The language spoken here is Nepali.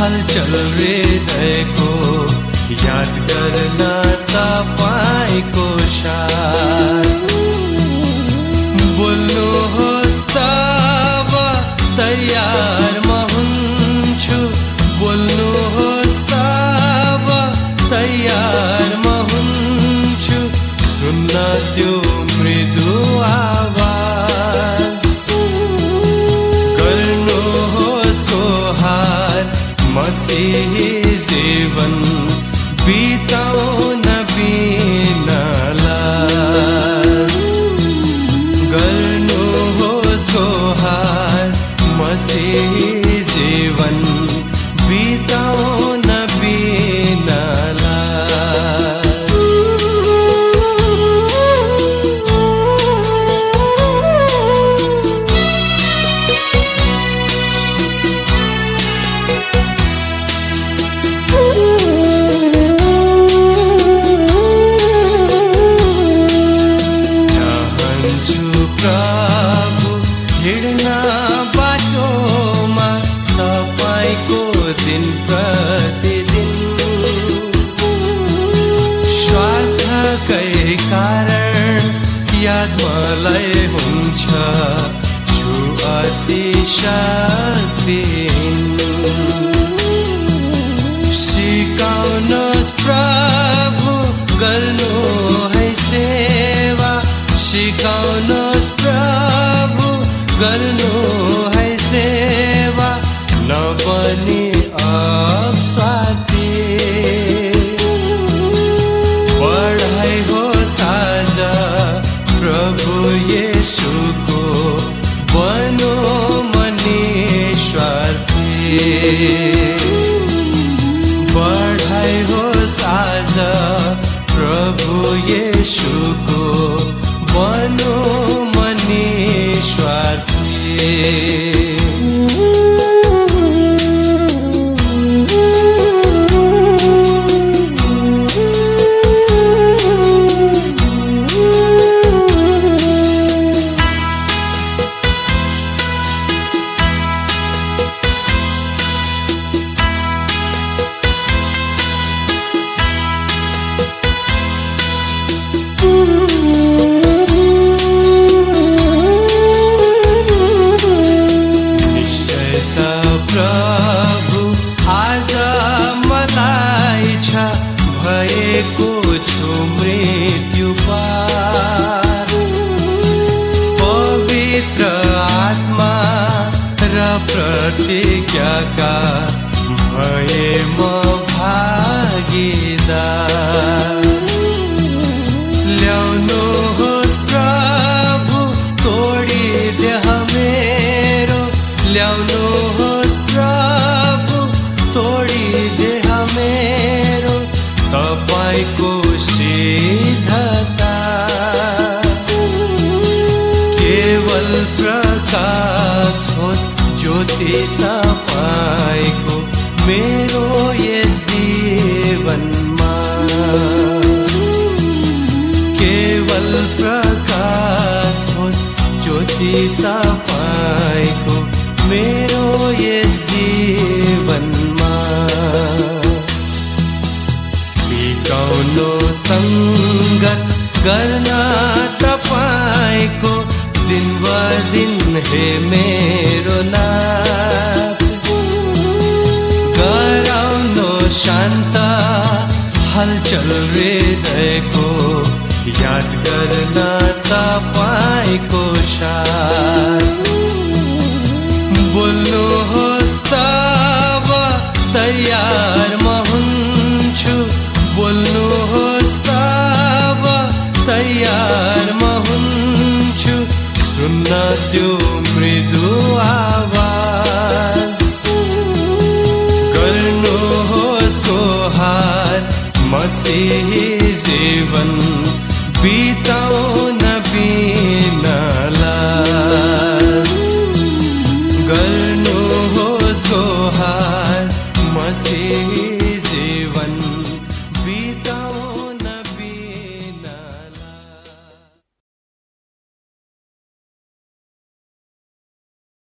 हलचल हृदयको याद गर्न तपाईको साथ बोल्नुहोस् तब तयार म हुन्छु बोल्नुहोस् तब तयार म हुन्छु सुन्न त्यो मृदु आवाज गर्नुहोस् गोहार मसीही जीवन बिताउन बिना लाज गर्नुहोस् गोहार मसीही जीवन बिताउन बिना लाज प्रभु हिँड्न बाटोमा तपाईको दिन प्रतिदिन स्वार्थकै कारण याद मलाई हुन्छ छु अति शक्तिहीन सिकाउनुहोस् प्रभु गर्नु है सेवा सिकाउनुहोस् प्रभु गर्नु है सेवा नबनी अवसाथी पढाइ होस् आज प्रभु येशूको बनो मनिस्वार्थी पढाइ होस् आज प्रभु येशूको बनो मनिस्वार्थी प्रभु आज मलाई छ भएको छु मृत्यु पार पवित्र आत्मा र प्रतिज्ञाका भए म भागीदार ल्याउनुहोस् प्रभु तोडिदेह मेरो ल्याउनुहोस् प्रभु तोडिदेह मेरो तपाईको सिद्धता केवल प्रकाश होस् ज्योति तपाईको मेरो यस जीवनमा केवल प्रकाश होस् ज्योति तपाईको मेरो यस जीवनमा सिकाउनु संगत गर्न तपाईको दिन ब दिन हे मेरो नाथ गराउनु शान्त हलचल हृदयको याद गर्न तपाईको साथ बोल्नुहोस् तब तयार म हुन्छु बोल्नुहोस् तब तयार म हुन्छु सुन्न त्यो मृदु आवाज गर्नुहोस् गोहार मसीही जीवन बिताउन बिना लाज गर्नुहोस् गोहार मसीही